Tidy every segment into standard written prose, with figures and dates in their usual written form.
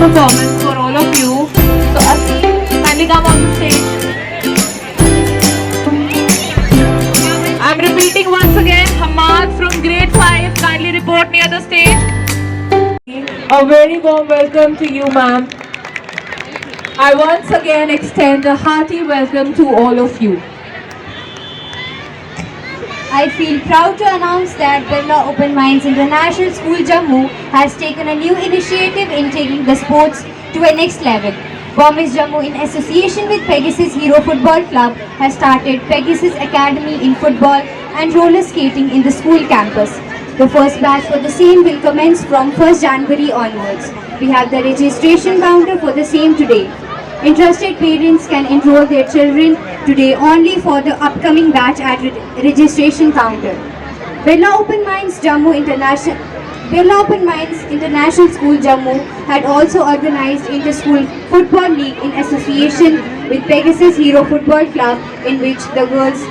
performance for all of you. So Asim, kindly come on the stage. I'm repeating once again, Hamad from grade 5, kindly report near the stage. A very warm welcome to you, ma'am. I once again extend a hearty welcome to all of you. I feel proud to announce that Birla Open Minds International School Jammu has taken a new initiative in taking the sports to a next level. Bombay Jammu, in association with Pegasus Hero Football Club, has started Pegasus Academy in football and roller skating in the school campus. The first batch for the same will commence from 1st January onwards. We have the registration counter for the same today. Interested parents can enroll their children today only for the upcoming batch at registration counter. Birla Open Minds International School Jammu had also organized inter-school football league in association with Pegasus Hero Football Club, in which the girls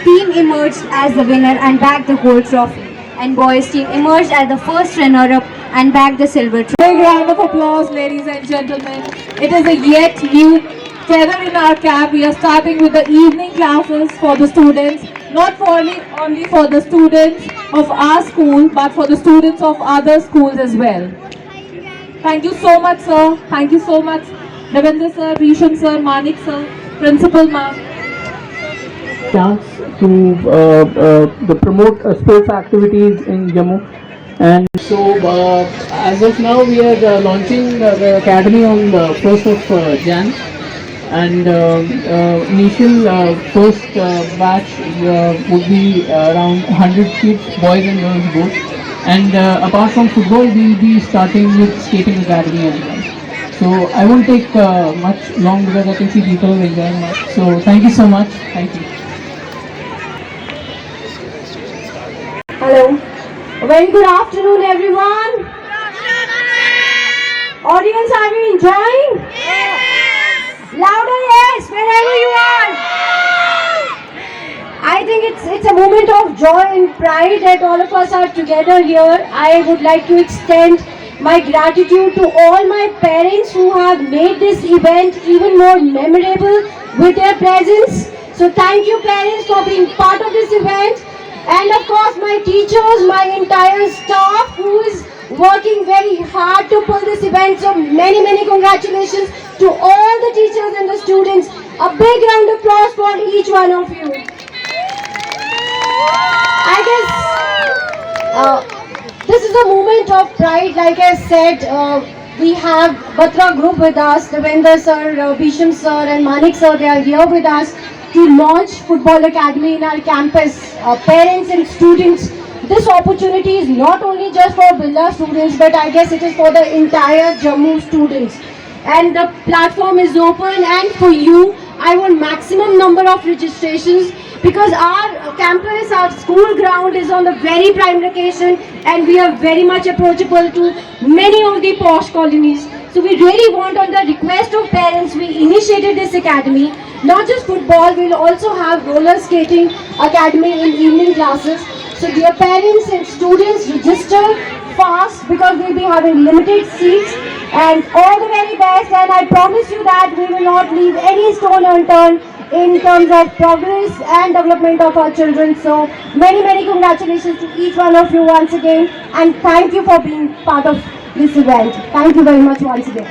team emerged as the winner and bagged the gold trophy, and boys team emerged as the first runner-up and bagged the silver trophy. Big round of applause, ladies and gentlemen. It is a yet new feather in our cap. We are starting with the evening classes for the students, not only for the students of our school, but for the students of other schools as well. Thank you so much, sir. Thank you so much, Ravindra sir, Risham sir, Manik sir, Principal ma'am. Chance to the promote sports activities in Jammu. And so as of now we are launching the academy on the 1st of Jan, and initial first batch would be around 100 kids, boys and girls both. And apart from football, we will be starting with skating academy as well. So I won't take much long because I can see people enjoying much. So thank you so much. Thank you. Hello. A very good afternoon, everyone. Audience, are you enjoying? Yes. Louder, yes, wherever you are. I think it's a moment of joy and pride that all of us are together here. I would like to extend my gratitude to all my parents who have made this event even more memorable with their presence. So thank you, parents, for being part of this event. And of course my teachers, my entire staff who is working very hard to pull this event. So many congratulations to all the teachers and the students. A big round of applause for each one of you. I guess this is a moment of pride. Like I said, we have Batra group with us, Ravindra sir, Bhisham sir and Manik sir. They are here with us to launch Football Academy in our campus. Parents and students, this opportunity is not only just for Birla students, but I guess it is for the entire Jammu students. And the platform is open, and for you, I want maximum number of registrations, because our campus, our school ground is on the very prime location, and we are very much approachable to many of the posh colonies. So we really want, on the request of parents, we initiated this academy. Not just football, we'll also have roller skating academy in evening classes. So dear parents and students, register fast because we'll be having limited seats. And all the very best, and I promise you that we will not leave any stone unturned in terms of progress and development of our children. So many congratulations to each one of you once again, and thank you for being part of this event. Thank you very much once again.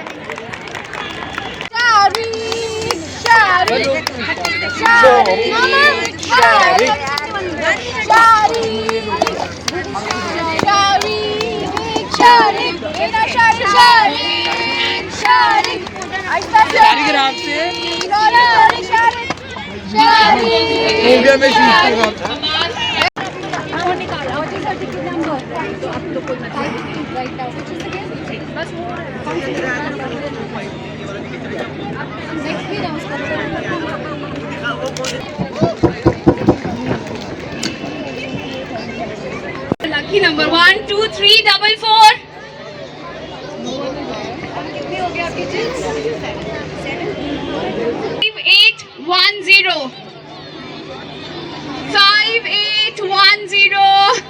Lucky number 1, 2, 3, 4, 4. 5810. 5810.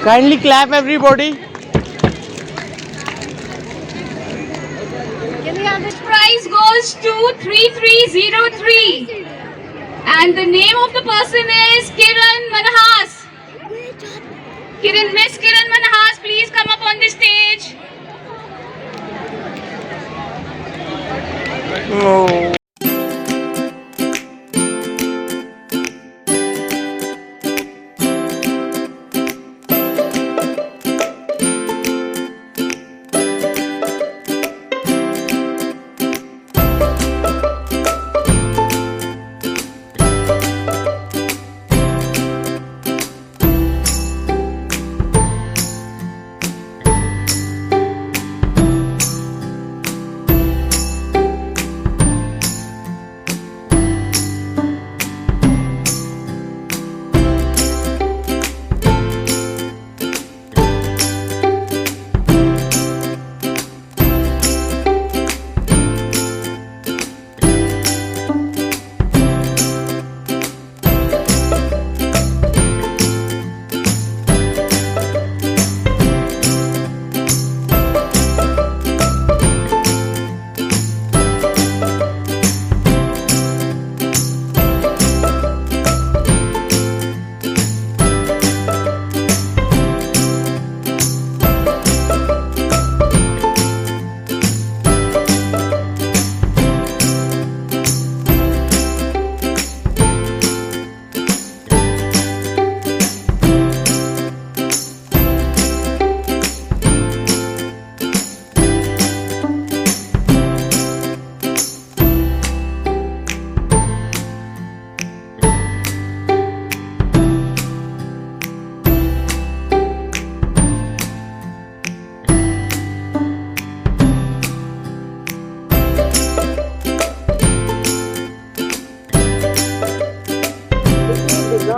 Kindly clap everybody. This prize goes to 3303. And the name of the person is Kiran Manhas. Miss Kiran Manhas, please come up on the stage. Oh.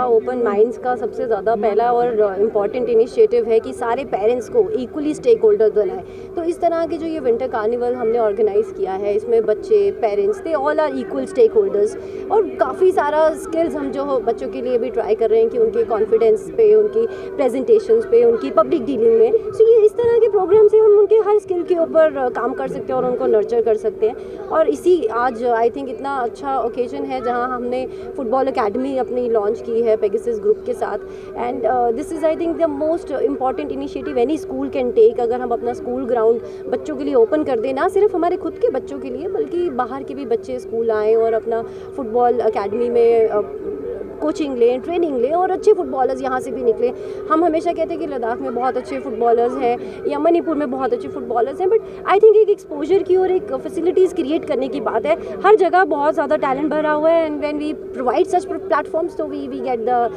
Open minds का सबसे ज़्यादा पहला और important initiative है कि सारे parents को equally stake holder बनाए। तो इस तरह के जो ये विंटर कार्निवल हमने ऑर्गेनाइज़ किया है, इसमें बच्चे, parents, they all are equal stakeholders. और काफ़ी सारा स्किल्स हम जो बच्चों के लिए भी ट्राई कर रहे हैं कि उनके कॉन्फिडेंस पे, उनकी प्रेजेंटेशंस पे, उनकी पब्लिक डीलिंग में, सो ये इस तरह के प्रोग्राम से हम उनके हर स्किल के ऊपर काम कर सकते हैं और उनको नर्चर कर सकते हैं। और इसी आज आई थिंक इतना अच्छा ओकेजन है जहाँ हमने फुटबॉल अकेडमी अपनी लॉन्च की है पेगासस ग्रुप के साथ। And this is I think the most important initiative any school can take. अगर हम अपना स्कूल ग्राउंड बच्चों के लिए ओपन कर दें, ना सिर्फ हमारे खुद के बच्चों के लिए बल्कि बाहर के भी बच्चे स्कूल आएँ और अपना फुटबॉल अकेडमी में कोचिंग लें, ट्रेनिंग लें और अच्छे फुटबॉलर्स यहाँ से भी निकले। हम हमेशा कहते हैं कि लद्दाख में बहुत अच्छे फुटबॉलर्स हैं या मणिपुर में बहुत अच्छे फुटबॉलर्स हैं, बट आई थिंक एक एक्सपोजर की और एक फैसिलिटीज़ क्रिएट करने की बात है। हर जगह बहुत ज़्यादा टैलेंट भरा हुआ है and when we provide such platforms तो we get the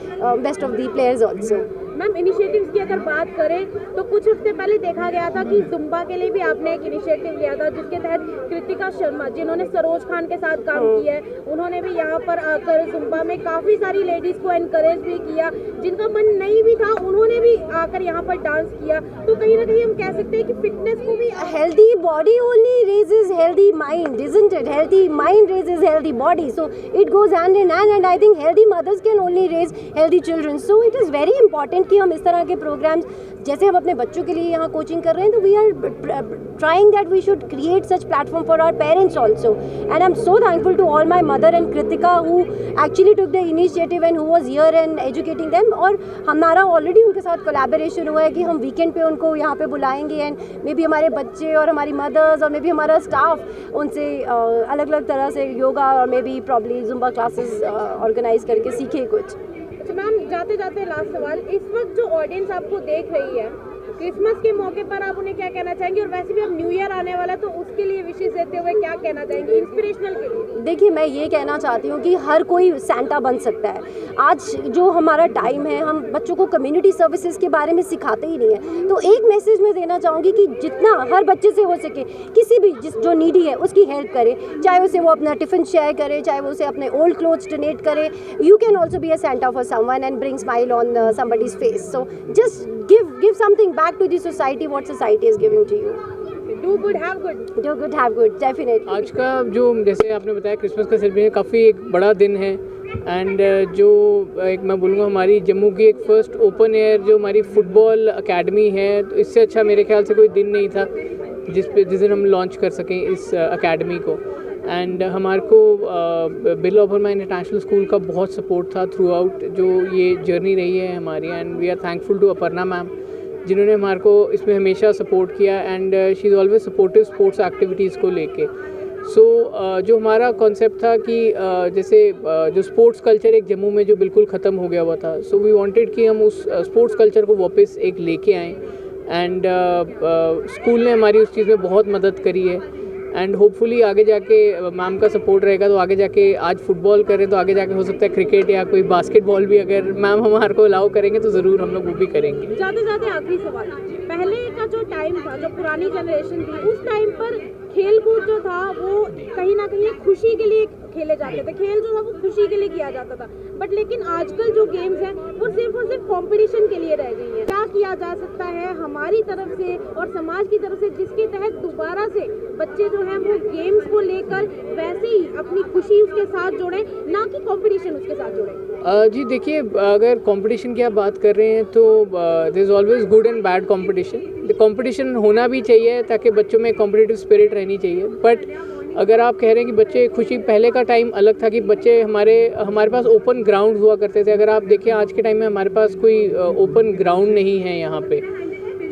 best of the players also. Ma'am, initiatives की अगर बात करें तो कुछ हफ्ते पहले देखा गया था कि जुम्बा के लिए भी आपने एक इनिशिएटिव लिया था, जिसके तहत कृतिका शर्मा, जिन्होंने सरोज खान के साथ काम किया है, उन्होंने भी यहाँ पर आकर जुम्बा में काफ़ी सारी लेडीज़ को एनकरेज भी किया। जिनका मन नहीं भी था उन्होंने भी आकर यहाँ पर डांस किया। तो कहीं ना कहीं हम कह सकते हैं कि फिटनेस को भी healthy body only raises healthy mind, isn't it? Healthy mind raises healthy body, so it goes hand in hand and I think healthy mothers can only raise healthy children. So it is very important कि हम इस तरह के programmes, जैसे हम अपने बच्चों के लिए यहाँ कोचिंग कर रहे हैं, तो we are trying that we should create such platform for our parents also. And I am so thankful to all my mother and Kritika who actually took the initiative and who was here and educating them. और हमारा already उनके साथ collaboration हुआ है कि हम weekend पे उनको यहाँ पे बुलाएंगे एंड मे बी हमारे बच्चे और हमारी मदर्स और मे बी हमारा स्टाफ उनसे अलग अलग तरह से योगा और maybe probably zumba classes organize करके सीखे कुछ। मैम, जाते जाते लास्ट सवाल, इस वक्त जो ऑडियंस आपको देख रही है, क्रिसमस के मौके पर आप उन्हें क्या कहना चाहेंगे? और वैसे भी अब न्यू ईयर आने वाला है, तो उसके लिए विशेष देते हुए क्या कहना चाहेंगे इंस्पिरेशनल के लिए? देखिए, मैं ये कहना चाहती हूँ कि हर कोई सेंटा बन सकता है। आज जो हमारा टाइम है, हम बच्चों को कम्युनिटी सर्विसेज के बारे में सिखाते ही नहीं है। तो एक मैसेज मैं देना चाहूँगी कि जितना हर बच्चे से हो सके, किसी भी जो नीडी है उसकी हेल्प करे, चाहे उसे वो अपना टिफ़िन शेयर करे, चाहे वो उसे अपने ओल्ड क्लोथ्स डोनेट करे। You can also be a Santa for someone and bring smile on somebody's face. So just give something back to the society what society is giving to you. Do good, have good. Do good, have good, definitely. आज का जो जैसे आपने बताया Christmas का celebration काफ़ी एक बड़ा दिन है एंड जो एक मैं बोलूँगा हमारी जम्मू की एक फ़र्स्ट ओपन एयर जो हमारी फ़ुटबॉल अकेडमी है, तो इससे अच्छा मेरे ख्याल से कोई दिन नहीं था जिस दिन हम लॉन्च कर सकें इस अकेडमी को। एंड हमारे को Birla open mind international school का बहुत सपोर्ट था थ्रू आउट जो ये जर्नी रही है हमारी। And we are thankful to Aparna ma'am जिन्होंने हमारे को इसमें हमेशा सपोर्ट किया and she is always supportive sports activities को लेके। सो जो हमारा कॉन्सेप्ट था कि जैसे जो स्पोर्ट्स कल्चर एक जम्मू में जो बिल्कुल ख़त्म हो गया हुआ था, सो वी वांटेड कि हम उस स्पोर्ट्स कल्चर को वापस एक लेके आएँ। एंड स्कूल ने हमारी उस चीज़ में बहुत मदद करी है एंड होपफुली आगे जाके मैम का सपोर्ट रहेगा तो आगे जाके आज फुटबॉल करें तो आगे जाके हो सकता है क्रिकेट या कोई बास्केटबॉल भी अगर मैम हमारे को अलाउ करेंगे तो ज़रूर हम लोग वो भी करेंगे। जाते जाते आखिरी सवाल, पहले का जो टाइम था, जो पुरानी जनरेशन थी, उस टाइम पर खेल कूद जो था वो कहीं ना कहीं खुशी के लिए खेले जाते थे, खेल जो था वो खुशी के लिए किया जाता था। बट लेकिन आजकल जो गेम्स हैं वो सिर्फ और सिर्फ कंपटीशन के लिए रह गई हैं। क्या किया जा सकता है हमारी तरफ से और समाज की तरफ से जिसके तहत दोबारा से बच्चे जो हैं वो गेम्स को लेकर वैसे ही अपनी खुशी उसके साथ जोड़ें, ना कि कंपटीशन उसके साथ जोड़ें? जी देखिए, अगर कंपटीशन की आप बात कर रहे हैं तो there is always good and bad competition. Competition होना भी चाहिए ताकि बच्चों में कॉम्पिटिटिव स्पिरिट रहनी चाहिए। बट अगर आप कह रहे हैं कि बच्चे खुशी, पहले का टाइम अलग था कि बच्चे हमारे पास ओपन ग्राउंड हुआ करते थे। अगर आप देखें आज के टाइम में हमारे पास कोई ओपन ग्राउंड नहीं है यहाँ पे।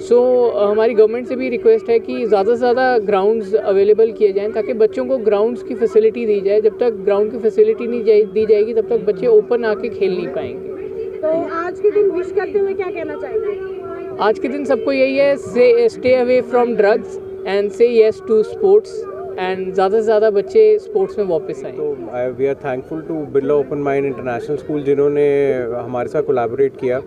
सो हमारी गवर्नमेंट से भी रिक्वेस्ट है कि ज़्यादा से ज़्यादा ग्राउंड्स अवेलेबल किए जाएँ ताकि बच्चों को ग्राउंड्स की फैसिलिटी दी जाए। जब तक ग्राउंड की फैसिलिटी नहीं दी जाएगी तब तक बच्चे ओपन आके खेल नहीं पाएंगे। तो आज के दिन विश करते हुए क्या कहना चाहेंगे? आज के दिन सबको यही है, stay away from drugs and say yes to sports and ज़्यादा से ज़्यादा बच्चे स्पोर्ट्स में वापस आए। तो we are thankful to Birla open mind international school जिन्होंने हमारे साथ कोलैबोरेट किया,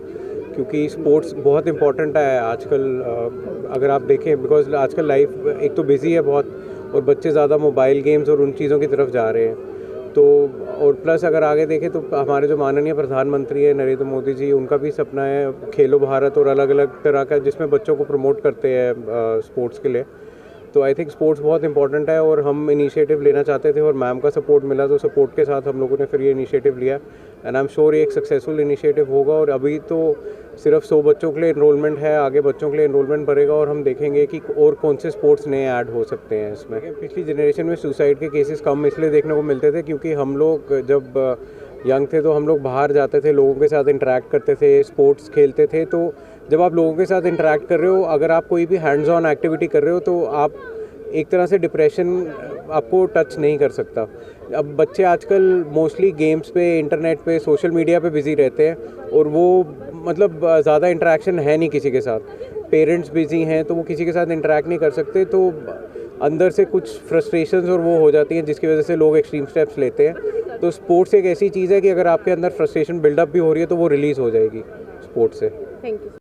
क्योंकि स्पोर्ट्स बहुत इंपॉर्टेंट है आजकल। अगर आप देखें, बिकॉज आजकल लाइफ एक तो बिज़ी है बहुत और बच्चे ज़्यादा मोबाइल गेम्स और उन चीज़ों की तरफ जा रहे हैं। तो और प्लस अगर आगे देखें तो हमारे जो माननीय प्रधानमंत्री हैं नरेंद्र मोदी जी, उनका भी सपना है खेलो भारत और अलग अलग तरह का जिसमें बच्चों को प्रमोट करते हैं स्पोर्ट्स के लिए। तो आई थिंक स्पोर्ट्स बहुत इंपॉर्टेंट है और हम इनिशिएटिव लेना चाहते थे और मैम का सपोर्ट मिला, तो सपोर्ट के साथ हम लोगों ने फिर ये इनिशिएटिव लिया एंड आई एम श्योर ये एक सक्सेसफुल इनिशिएटिव होगा। और अभी तो सिर्फ 100 बच्चों के लिए इनरोलमेंट है, आगे बच्चों के लिए इनरोलमेंट बढ़ेगा और हम देखेंगे कि और कौन से स्पोर्ट्स नए ऐड हो सकते हैं इसमें। पिछली जनरेशन में सुसाइड के केसेस कम इसलिए देखने को मिलते थे क्योंकि हम लोग जब यंग थे तो हम लोग बाहर जाते थे, लोगों के साथ इंटरेक्ट करते थे, स्पोर्ट्स खेलते थे। तो जब आप लोगों के साथ इंटरेक्ट कर रहे हो, अगर आप कोई भी हैंड्स ऑन एक्टिविटी कर रहे हो तो आप एक तरह से डिप्रेशन आपको टच नहीं कर सकता। अब बच्चे आजकल मोस्टली गेम्स पे, इंटरनेट पे, सोशल मीडिया पे बिज़ी रहते हैं और वो मतलब ज़्यादा इंटरेक्शन है नहीं किसी के साथ। पेरेंट्स बिज़ी हैं तो वो किसी के साथ इंटरेक्ट नहीं कर सकते, तो अंदर से कुछ फ्रस्ट्रेशंस और वो हो जाती हैं जिसकी वजह से लोग एक्सट्रीम स्टेप्स लेते हैं। तो स्पोर्ट्स एक ऐसी चीज़ है कि अगर आपके अंदर फ्रस्ट्रेशन बिल्डअप भी हो रही है तो वो रिलीज़ हो जाएगी स्पोर्ट्स से। Thank you.